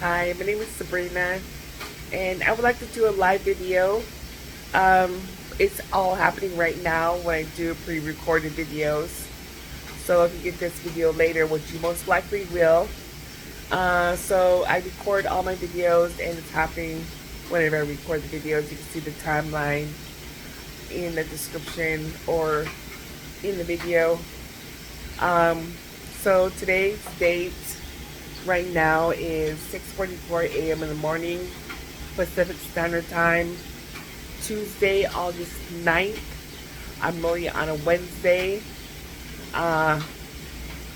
Hi, my name is Sabrina, and I would like to do a live video. Um, it's all happening right now when I do pre-recorded videos. So if you get this video later, which you most likely will, so I record all my videos, and it's happening whenever I record the videos. You can see the timeline in the description or in the video. Um, so today's date right now is 6:44 a.m. in the morning, Pacific Standard Time, Tuesday, August 9th. I'm rolling on a Wednesday, uh,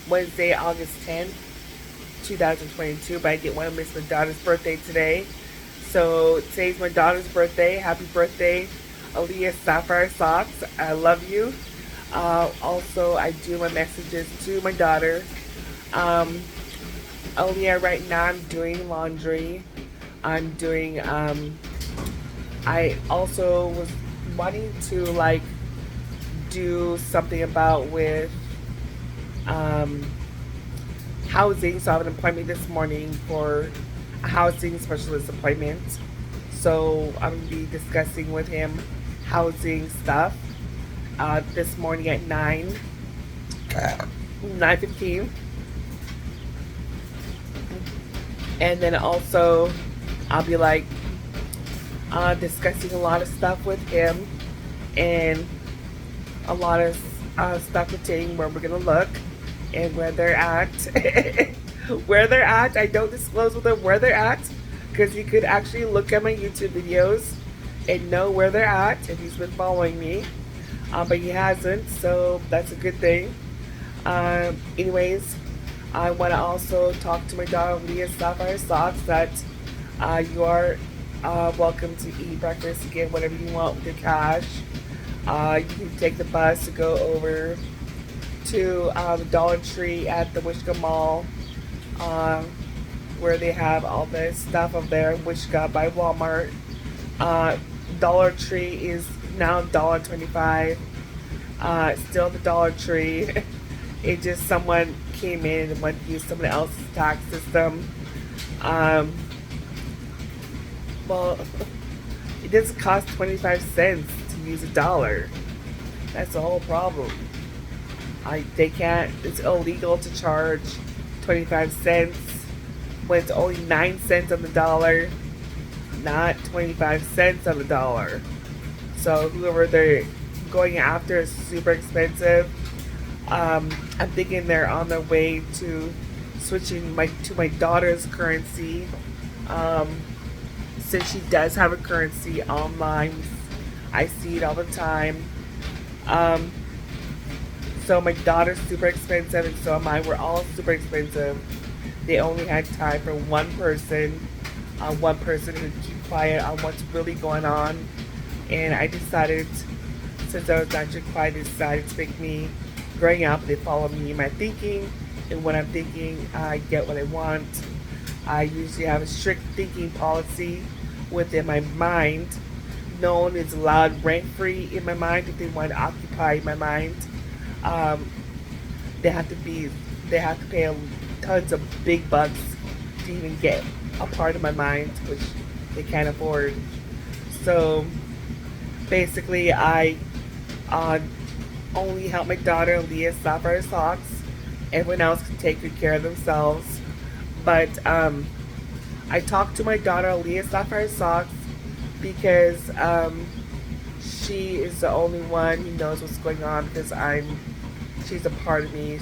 Wednesday, August 10th, 2022, but I didn't want to miss my daughter's birthday today. So today's my daughter's birthday. Happy birthday, Aaliyah Sapphire Saux. I love you. Also, I do my messages to my daughter. Um, Aaliyah, right now I'm doing laundry. I'm doing, I also was wanting to like do something about with um, housing. So I have an appointment this morning for a housing specialist appointment. So I'm going to be discussing with him housing stuff this morning at 9:15. And then also I'll be like discussing a lot of stuff with him, and a lot of stuff pertaining where we're gonna look and where they're at. Where they're at, I don't disclose with them where they're at, because he could actually look at my YouTube videos and know where they're at if he's been following me, but he hasn't, so that's a good thing. Anyways, I want to also talk to my daughter Aaliyah Sapphire Saux that you are welcome to eat breakfast, get whatever you want with your cash. You can take the bus to go over to the Dollar Tree at the Wishka Mall, where they have all the stuff up there, Wishka by Walmart. Dollar Tree is now $1.25. Still the Dollar Tree. It just someone came in and went to use someone else's tax system. Well, it doesn't cost 25 cents to use a dollar. That's the whole problem. They can't, it's illegal to charge 25 cents when it's only 9 cents on the dollar, not 25 cents on the dollar. So whoever they're going after is super expensive. I'm thinking they're on their way to switching to my daughter's currency, since she does have a currency online. I see it all the time. So my daughter's super expensive, and so am I. We're all super expensive. They only had time for one person who keep quiet on what's really going on. And I decided, since I was not quiet, I decided to make me growing up. They follow me in my thinking, and when I'm thinking, I get what I want. I usually have a strict thinking policy within my mind. No one is allowed rent-free in my mind. If they want to occupy my mind, they have to pay tons of big bucks to even get a part of my mind, which they can't afford. So basically, I only help my daughter Aaliyah Sapphire Saux. Everyone else can take good care of themselves. But I talked to my daughter Aaliyah Sapphire Saux because she is the only one who knows what's going on, because she's a part of me.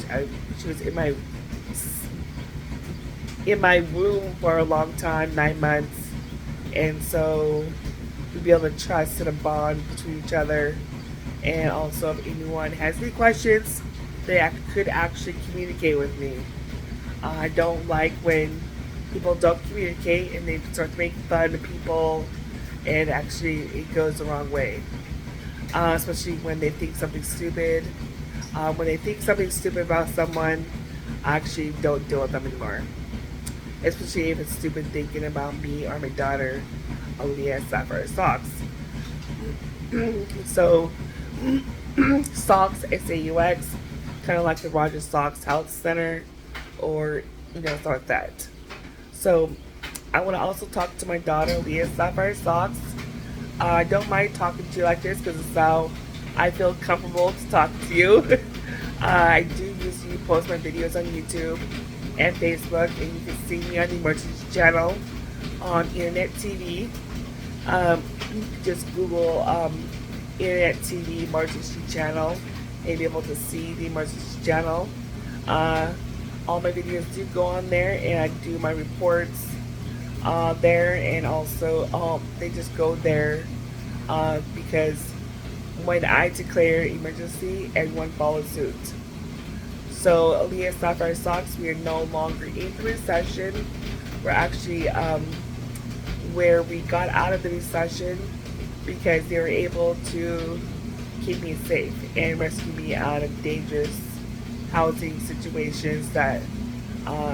She was in my womb for a long time, 9 months, and so we'll be able to trust and a bond between each other. And also, if anyone has any questions, they could actually communicate with me. I don't like when people don't communicate and they start to make fun of people, and actually it goes the wrong way. Especially when they think something stupid. When they think something stupid about someone, I actually don't deal with them anymore. Especially if it's stupid thinking about me or my daughter, Aaliyah Sapphire Saux. So, Saux, S-A-U-X, kind of like the Roger Saux Health Center, or, something like that. So, I want to also talk to my daughter, Aaliyah Sapphire Saux. I don't mind talking to you like this because it's how I feel comfortable to talk to you. I do usually post my videos on YouTube and Facebook, and you can see me on the emergency channel on Internet TV. Just Google Internet TV emergency channel and be able to see the emergency channel. All my videos do go on there, and I do my reports there, and also they just go there because when I declare emergency, everyone follows suit. So Aaliyah Sapphire Saux, we are no longer in the recession. We're actually where we got out of the recession because they were able to keep me safe and rescue me out of dangerous housing situations that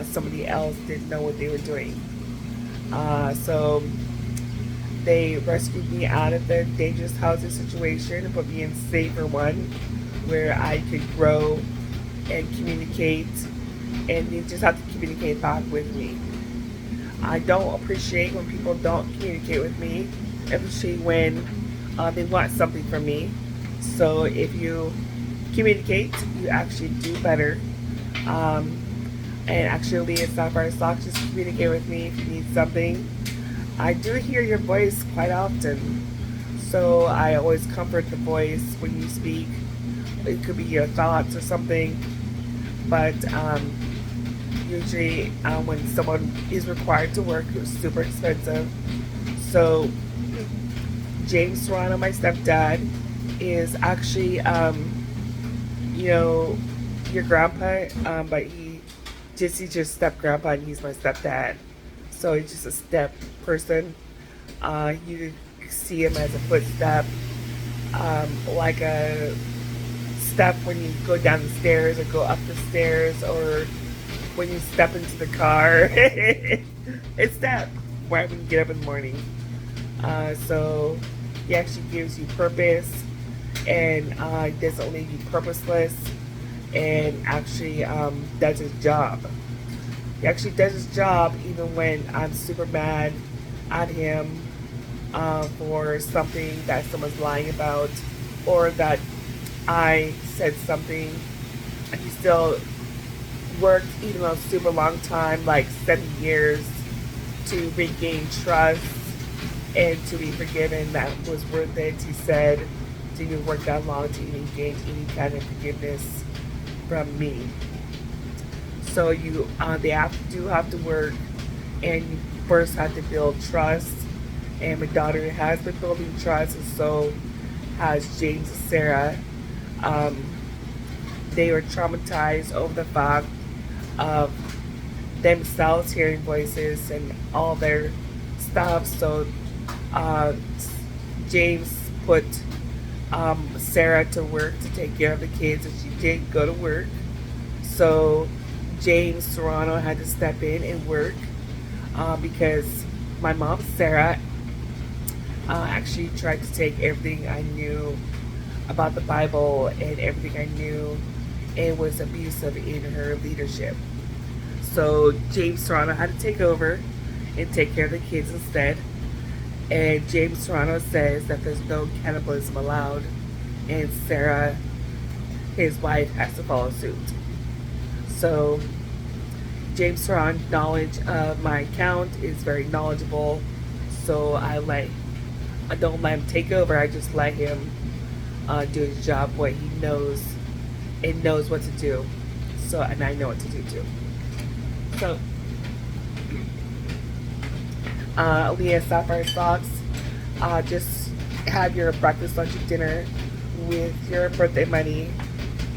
somebody else didn't know what they were doing. So they rescued me out of the dangerous housing situation and put me in a safer one where I could grow and communicate, and you just have to communicate back with me. I don't appreciate when people don't communicate with me, especially when they want something from me. So if you communicate, you actually do better. And actually, Aaliyah Sapphire Saux, just communicate with me if you need something. I do hear your voice quite often, so I always comfort the voice when you speak. It could be your thoughts or something, but usually when someone is required to work, it's super expensive. So James Serrano, my stepdad, is actually you know, your grandpa, but he's your step grandpa and he's my stepdad. So he's just a step person. You see him as a footstep, like a step when you go down the stairs or go up the stairs, or when you step into the car. It's that right when you get up in the morning. So he actually gives you purpose, and doesn't leave you purposeless, and actually does his job. He actually does his job even when I'm super mad at him for something that someone's lying about, or that I said something. And he still worked even a super long time, like 7 years, to regain trust and to be forgiven. That was worth it, he said, to even work that long to even gain any kind of forgiveness from me. So they do have to work, and you first have to build trust. And my daughter has been building trust, and so has James and Sarah. They were traumatized over the fact of themselves hearing voices and all their stuff. So James put Sarah to work to take care of the kids, and she did go to work. So James Serrano had to step in and work because my mom, Sarah, actually tried to take everything I knew about the Bible and everything I knew, and was abusive in her leadership. So James Serrano had to take over and take care of the kids instead. And James Serrano says that there's no cannibalism allowed, and Sarah, his wife, has to follow suit. So James Serrano's knowledge of my account is very knowledgeable. So I don't let him take over. I just let him do his job, what he knows, and knows what to do. So, and I know what to do too. So Aaliyah Sapphire Saux, just have your breakfast, lunch, and dinner with your birthday money,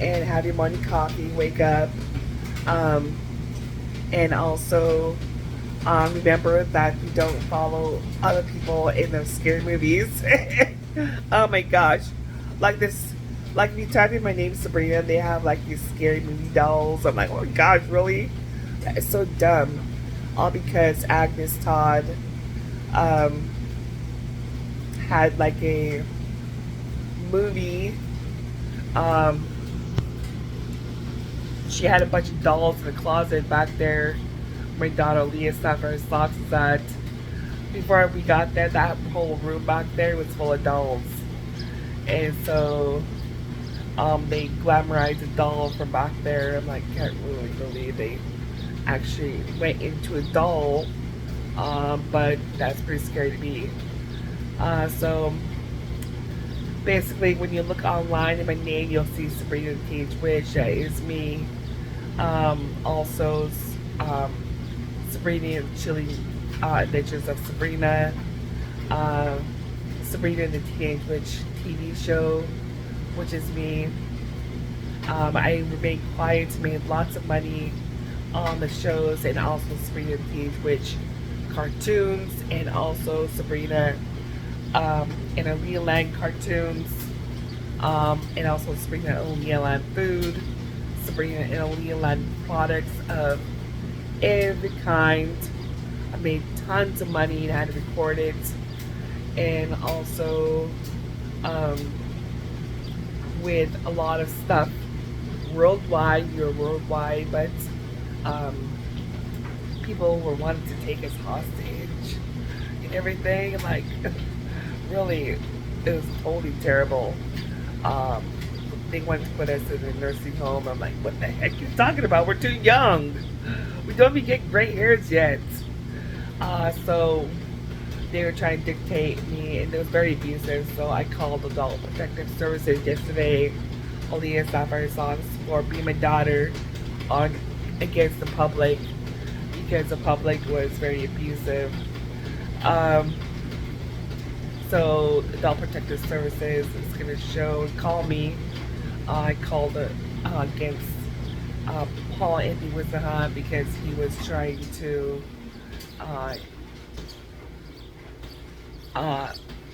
and have your morning coffee, wake up, and also remember that you don't follow other people in those scary movies. Oh my gosh, like this, like if you type in my name Sabrina, they have like these scary movie dolls. I'm like, oh my gosh, really? That is so dumb. All because Agnes Todd had like a movie. She had a bunch of dolls in the closet back there my daughter Aaliyah Sapphire Saux is at. Before we got there, that whole room back there was full of dolls. And so they glamorized the doll from back there. I'm like, can't really believe they actually went into a doll. But that's pretty scary to me. So basically, when you look online in my name, you'll see Sabrina the Teenage Witch. That is me. Also, um, Sabrina and Chilling Adventures of Sabrina. Uh, Sabrina and the Teenage Witch TV show, which is me. I remained quiet, made lots of money on the shows, and also Sabrina the Teenage Witch cartoons, and also Sabrina and Aaliyah Land cartoons, and also Sabrina and Aaliyah Land food, Sabrina and Aaliyah Land products of every kind. I made tons of money and I had to record it, and also with a lot of stuff worldwide. You're worldwide, but people were wanting to take us hostage and everything. Like, really, it was totally terrible. Um, they wanted to put us in a nursing home. I'm like, what the heck are you talking about? We're too young. We don't even get gray hairs yet. So they were trying to dictate me, and it was very abusive. So I called Adult Protective Services yesterday, Aaliyah Sapphire Saux, for being my daughter on against the public, because the public was very abusive. So Adult Protective Services is going to call me. I called against Paul Anthony Wisahan because he was trying to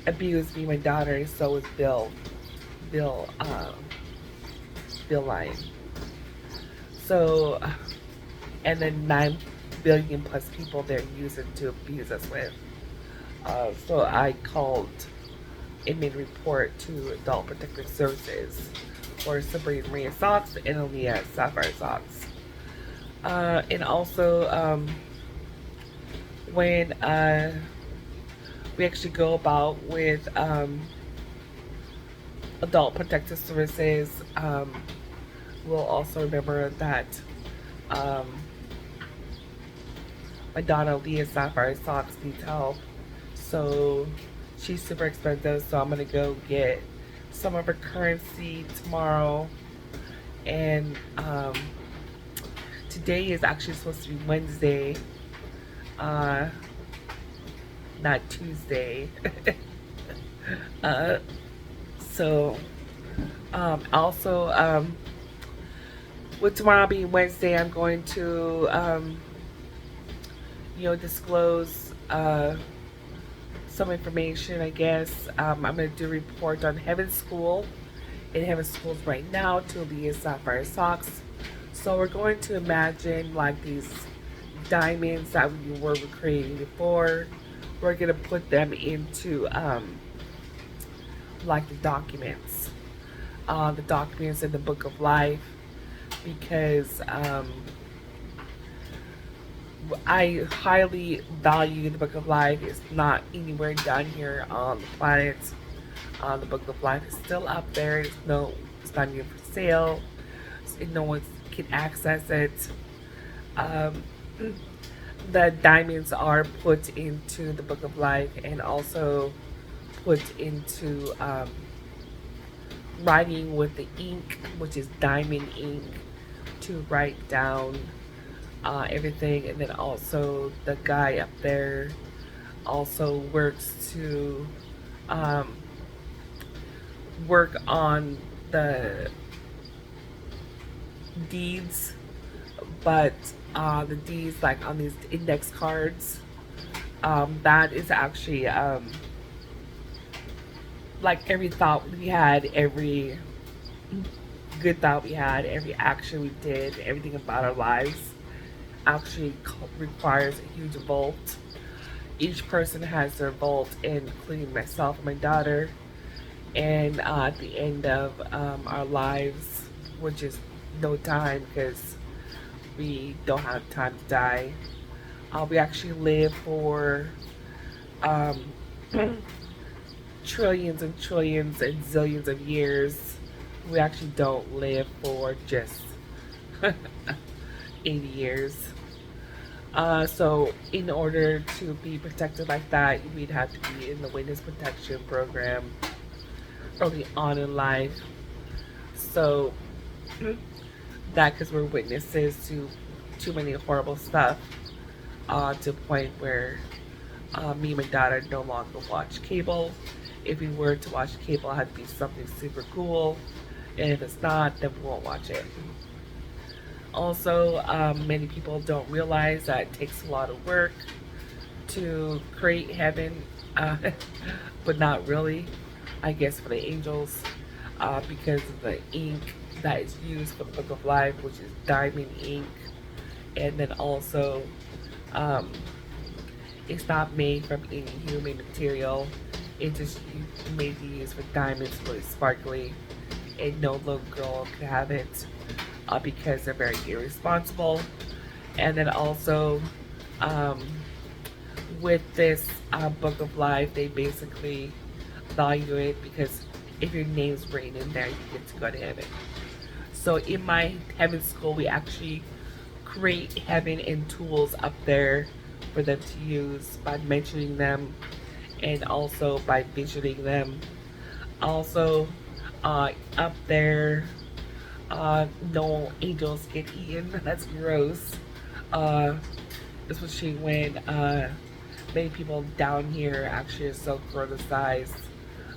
abuse me, my daughter, and so was Bill Lyon. So, and then 9 billion plus people they're using to abuse us with. So I called and made a report to Adult Protective Services for Sabrina Maria Saux and Aaliyah Sapphire Saux. And also, when we actually go about with Adult Protective Services, we'll also remember that my daughter Aaliyah Sapphire Saux needs help. So she's super expensive, so I'm gonna go get some of her currency tomorrow. And today is actually supposed to be Wednesday, not Tuesday. So also with tomorrow being Wednesday, I'm going to disclose some information, I guess. I'm going to do a report on Heaven School. In Heaven Schools right now to Aaliyah Sapphire Saux. So we're going to imagine like these diamonds that we were creating before. We're going to put them into like the documents in the Book of Life, because I highly value the Book of Life. It's not anywhere down here on the planet. The Book of Life is still up there. It's not even for sale. No one can access it. The diamonds are put into the Book of Life, and also put into writing with the ink, which is diamond ink, to write down everything. And then also the guy up there also works to work on the deeds, but the deeds like on these index cards, that is actually like every thought we had, every good thought we had, every action we did, everything about our lives actually requires a huge vault. Each person has their vault, including myself and my daughter. And at the end of our lives, which is no time because we don't have time to die, We actually live for um, trillions and trillions and zillions of years. We actually don't live for just 80 years. So in order to be protected like that, we'd have to be in the witness protection program early on in life. So that because we're witnesses to too many horrible stuff, to the point where me and my daughter no longer watch cable. If we were to watch cable, it had to be something super cool, and if it's not, then we won't watch it. Also, many people don't realize that it takes a lot of work to create heaven, uh, but not really, I guess, for the angels, because of the ink that is used for the Book of Life, which is diamond ink, and then also um, it's not made from any human material. It just made to use for diamonds, really sparkly, and no little girl could have it, because they're very irresponsible. And then also, um, with this Book of Life, they basically value it because if your name's written in there, you get to go to heaven. So in my heaven school, we actually create heaven and tools up there for them to use by mentioning them and also by visiting them. Also, up there, no angels get eaten. That's gross. Uh, Especially when many people down here actually are so criticized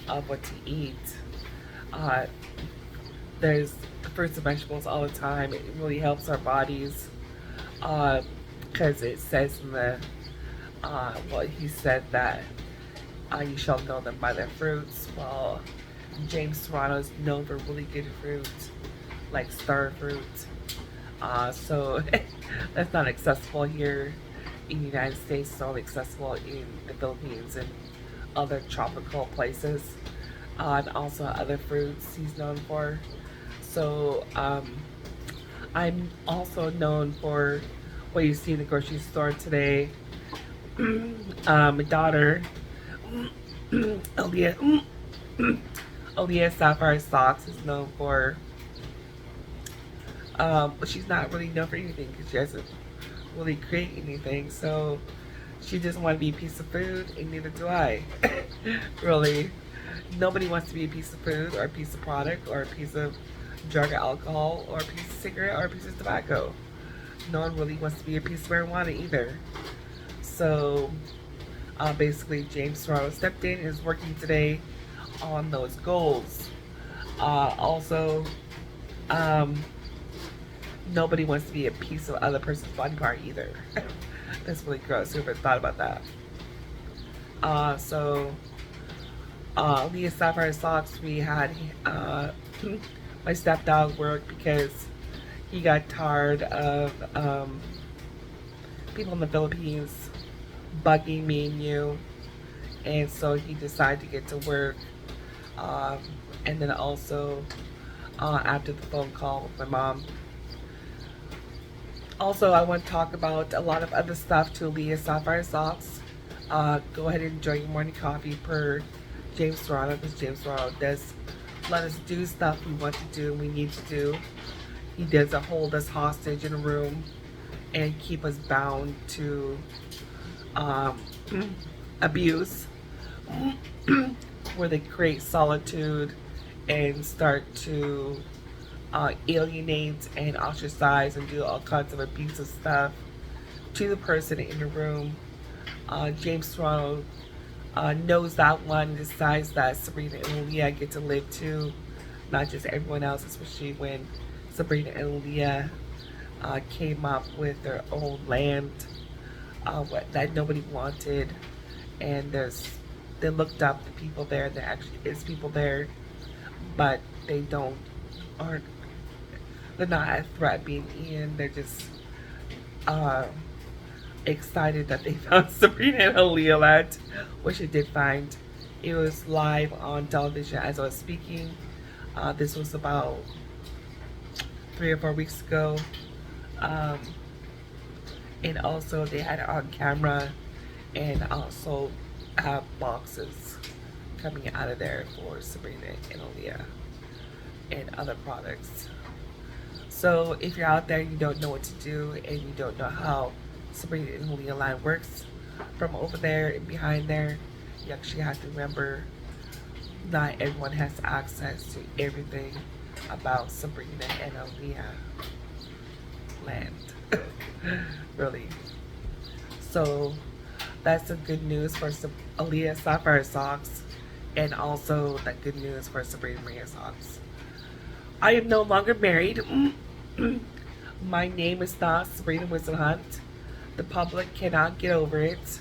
of what to eat. Uh, there's fruits and vegetables all the time. It really helps our bodies, because it says in the well, he said that you shall know them by their fruits. Well, James Serrano is known for really good fruit, like star fruit. So that's not accessible here in the United States. It's only accessible in the Philippines and other tropical places, and also other fruits he's known for. So I'm also known for what you see in the grocery store today. My daughter, Aaliyah, Aaliyah Sapphire Saux, is known for, but she's not really known for anything because she doesn't really create anything. So she doesn't want to be a piece of food, and neither do I. Really, nobody wants to be a piece of food or a piece of product or a piece of drug or alcohol or a piece of cigarette or a piece of tobacco. No one really wants to be a piece of marijuana either. So basically, James Serrano stepped in and is working today on those goals. Also, um, nobody wants to be a piece of other person's body part either. That's really gross. Whoever thought about that? So, Aaliyah Sapphire Saux, we had my stepdog work because he got tired of people in the Philippines bugging me and you, and so he decided to get to work. And then also, after the phone call with my mom. Also, I want to talk about a lot of other stuff to Aaliyah Sapphire Saux. Go ahead and enjoy your morning coffee per James Serrano, because James Serrano does let us do stuff we want to do and we need to do. He doesn't hold us hostage in a room and keep us bound to abuse, where they create solitude and start to alienate and ostracize and do all kinds of abusive stuff to the person in the room. James Serrano knows that one and decides that Sabrina and Aaliyah get to live too, not just everyone else, especially when Sabrina and Aaliyah came up with their own land, that nobody wanted, and they looked up the people there. There actually is people there, but they aren't they're not a threat being in. They're just excited that they found Sabrina and Aaliyah land, which I did find. It was live on television as I was speaking. This was about 3 or 4 weeks ago. And also they had it on camera, and also have boxes coming out of there for Sabrina and Aaliyah and other products. So if you're out there and you don't know what to do and you don't know how Sabrina and Aaliyah line works, from over there and behind there, you actually have to remember not everyone has access to everything about Sabrina and Aaliyah land. Really. So that's the good news for Aaliyah Sapphire Saux, and also the good news for Sabrina Maria Saux. I am no longer married. My name is not Sabrina Hunt. The public cannot get over it.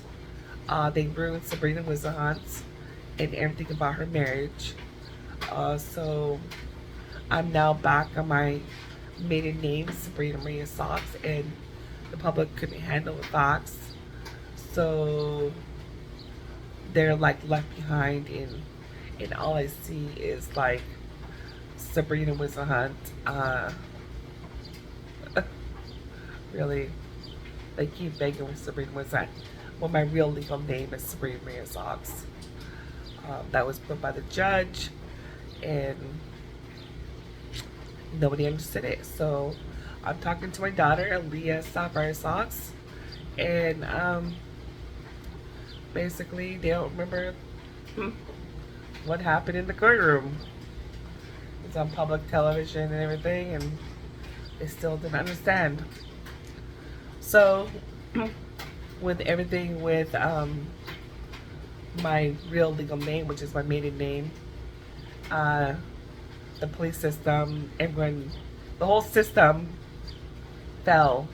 They ruined Sabrina Hunt and everything about her marriage. So I'm now back on my maiden name, Sabrina Maria Saux, and the public couldn't handle the facts. So they're like left behind, and all I see is like Sabrina Hunt. Really, they keep begging with Sabrina Hunt. Well, my real legal name is Sabrina Maria Saux. That was put by the judge, and nobody understood it. So I'm talking to my daughter, Aaliyah Sapphire Saux, and basically they don't remember what happened in the courtroom. It's on public television and everything, and they still didn't understand. So with everything with my real legal name, which is my maiden name, the police system, everyone, the whole system fell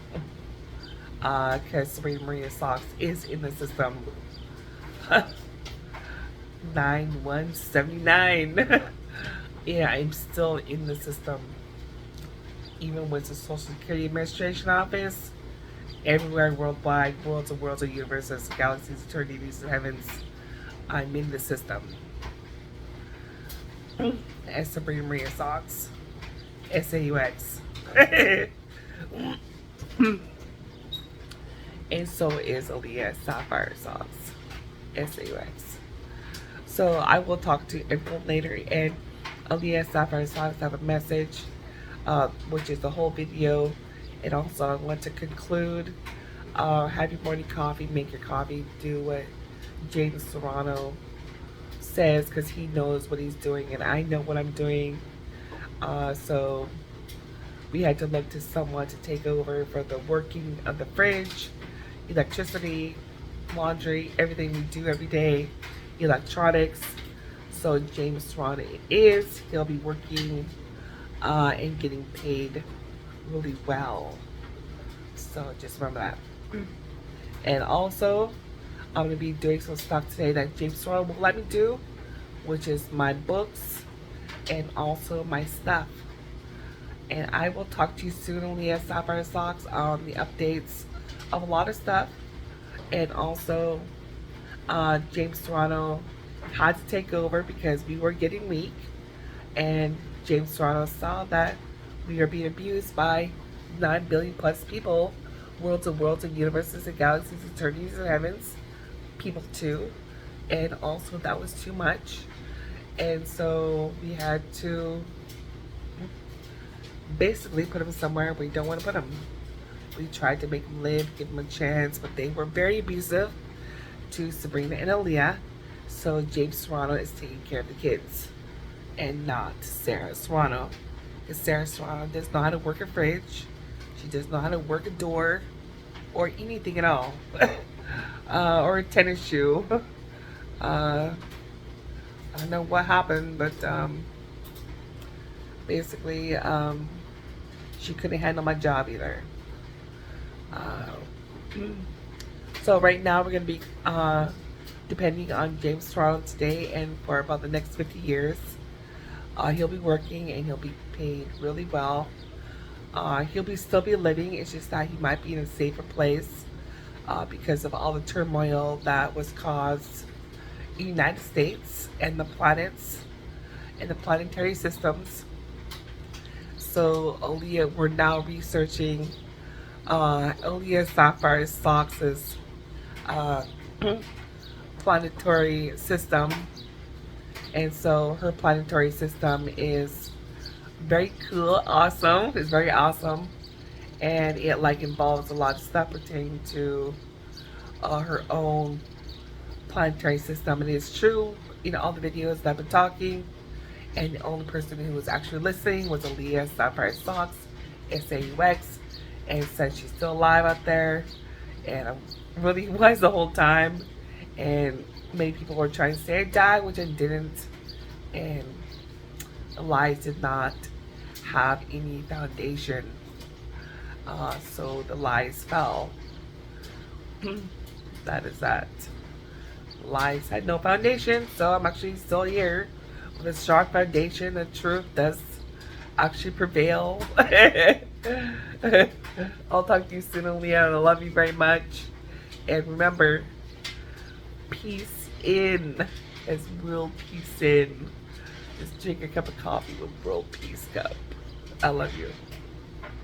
because Sabrina Maria Saux is in the system. 9179. Yeah, I'm still in the system. Even with the Social Security Administration office, everywhere worldwide, worlds and worlds of universes, galaxies, eternities, and heavens, I'm in the system. As Sabrina Maria Saux, SAUX. And so is Aaliyah Sapphire Saux, SAUX. So I will talk to everyone later, and Aaliyah Sapphire Saux have a message, which is the whole video. And also I want to conclude, have your morning coffee, make your coffee, do what James Serrano says, because he knows what he's doing and I know what I'm doing. So we had to look to someone to take over for the working of the fridge, electricity, laundry, everything we do every day, electronics. So James Serrano is, he'll be working and getting paid really well. So just remember that. And also I'm going to be doing some stuff today that James Serrano will let me do, which is my books and also my stuff. And I will talk to you soon, Aaliyah Sapphire Saux, on the updates of a lot of stuff. And also James Serrano had to take over because we were getting weak, and James Serrano saw that we are being abused by 9 billion plus people, worlds and universes and galaxies, eternities and heavens, people too. And also that was too much. And so we had to basically put them somewhere we don't want to put them. We tried to make them live, give them a chance, but they were very abusive to Sabrina and Aaliyah. So James Serrano is taking care of the kids and not Sarah Serrano. Because Sarah Serrano does not know how to work a fridge. She does not know how to work a door or anything at all. Or a tennis shoe. I don't know what happened, but basically she couldn't handle my job either. So right now we're going to be depending on James Serrano today and for about the next 50 years. He'll be working and he'll be paid really well. He'll still be living. It's just that he might be in a safer place because of all the turmoil that was caused in the United States and the planets and the planetary systems. So Aaliyah, we're now researching Aaliyah Sapphire Saux' uh, planetary system. And so her planetary system is very cool, awesome. It's very awesome. And it like involves a lot of stuff pertaining to her own planetary system. And it's true, you know, all the videos that I've been talking, and the only person who was actually listening was Aaliyah Sapphire Saux, SAUX, and said she's still alive out there, and I really was the whole time. And many people were trying to say I died, which I didn't, and the lies did not have any foundation. So the lies fell. That is that. Lies had no foundation, so I'm actually still here with a strong foundation. The truth does actually prevail. I'll talk to you soon, Aaliyah, and I love you very much. And remember, peace in is world peace in. Just drink a cup of coffee with world peace cup. I love you.